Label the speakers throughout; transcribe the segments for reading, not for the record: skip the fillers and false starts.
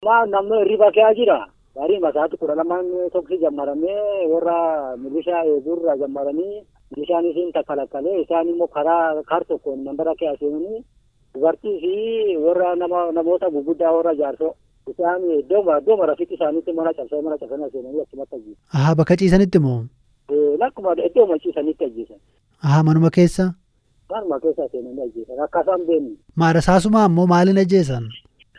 Speaker 1: Amma namni riba kee jira. Gaarii masaatu kudha lamaan tokko jammaramee warra milishaa eegurra jammaranii milishaan isiin takkalakkalee isaan immoo karaa tokkoon mandara kee seenanii dubartii fi warra namoota guguddaa warra jaarsoo isaan dooma rafiitti isaaniitti mana cabsanii seenanii achumatti ajjeesan.
Speaker 2: Bakka ciisanitti moo?
Speaker 1: Lakkuma iddoo ciisanitti ajjeesan.
Speaker 2: Manuma keessa?
Speaker 1: Manuma keessa seenanii ajjeesan akka isaan beenu.
Speaker 2: Rasaasuma ammoo maaliin ajjeesan?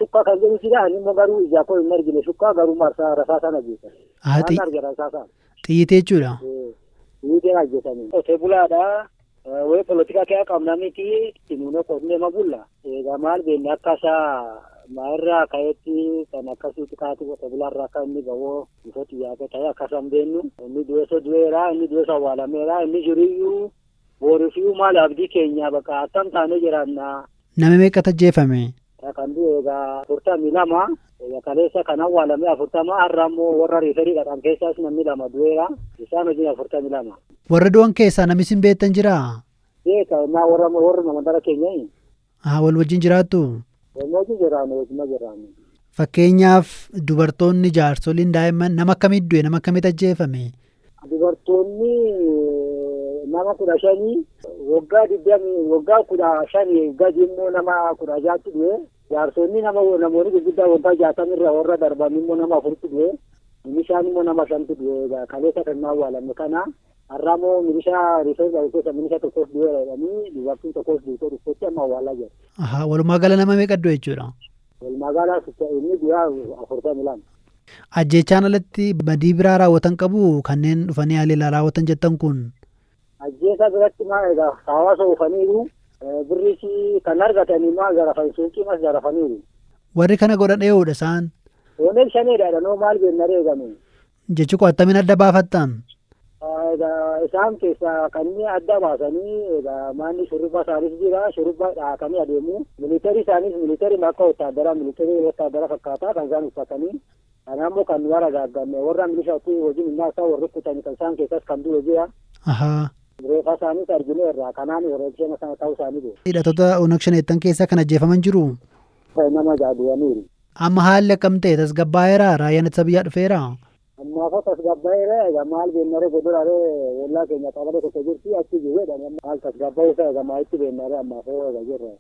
Speaker 1: Shukkaa kan jedhu sida immoo garuu ijaa koo hin argine shukkaa garuu rasaasaan ajjeesan. Waan arge rasaasaan.
Speaker 2: Xiyyitii jechuudha?
Speaker 1: Xiyyitiin ajjeesanii. Qotee bulaadha. Wayii polotika kee qabna miti simuunoo qotnee mabulla. Egaa maal beekne akka isaa maayirraa ka'eetti kan akkasitti kaati qotee bulaarraa akka inni gahoo bifa xiyyaafee ta'e akkasaan beennu. Inni du'eessa du'eera, inni du'eessa awwaalameera, inni jiriyyuu boorifiyyuu maal abdii keenya bakka attam taanee jiraanna.
Speaker 2: Nama meeqatu ajjeefame?
Speaker 1: Kan egaa 42 kaleessa kan awwaalame 40 har'a immoo warra riifarii dhaqan keessaas namni 2 du'eera isaan wajjin 42.
Speaker 2: Warra du'an keessaa namni isin beektan jiraa?
Speaker 1: Beeka warra mandara keenya.
Speaker 2: Wal wajjin jiraattu?
Speaker 1: Wal wajjin jiraannu.
Speaker 2: Fakkeenyaaf dubartoonni jaarsoliin daa'imman nama akkamii du'e nama akkamitti ajjeefame?
Speaker 1: Dubartoonni nama 15 waggaa 15 gadi immoo nama 16 du'e. Jaarsonni namoonni gurguddaa waggaa 60 irra warra darban immoo nama 4 du'e. Milishaan immoo nama 5 du'e. Kaleessa kan awwaalame kana har'a immoo milishaa riifeensa keessa milishaa tokkos du'e jedhanii dubartiin tokkos duutee dhufteetti amma awwaalaa jiru.
Speaker 2: Walumaa gala nama meeqa du'e jechuudha?
Speaker 1: Walumaa gala inni du'aa 42.
Speaker 2: Ajjeechaan alatti badii biraa raawwatan qabu kanneen dhufanii haleellaa raawwatan jettan kun?
Speaker 1: Ajjeesa biratti maal egaa hawaasa oofaniiru birris kan argatanii maal garafan suuqii mas garafaniiru.
Speaker 2: Warri kana godhan ee'uudha isaan?
Speaker 1: Ooneel shaneedha noo maal beekna reegame.
Speaker 2: Jechi koo attamiin adda baafattan?
Speaker 1: Isaan keessaa kanneen adda baasanii egaa maanni shurrubba isaanis jira shurrubba dhaakanii adeemu. Militari isaanis militari akka wotaadara fakkaataa kan isaan uffatanii. Kanaammoo kan warra gaagganne warra milishaatti wajjin innaa isaa warri kutanii kan isaan keessas kan du'e jira. Reeffa isaaniis argineerra kanaan wareegsheen sana ta'uu isaanii beeku.
Speaker 2: Hidhattoota Oonag Shaneettan keessaa kan ajjeefaman jiru?
Speaker 1: Nama jaaduwaniiru.
Speaker 2: Amma haalli akkam ta'e tasgabbaa'eera raayyaan ittisa biyyaa dhufeera?
Speaker 1: Ammaaf tasgabbaa'eera egaa maal beennaree godhuraree wallaa keenya qabalee tokko jirti achi jiruudha maal tasgabbaa'uu isaa egaa maalitti beennaree ammaaf egaa jirra.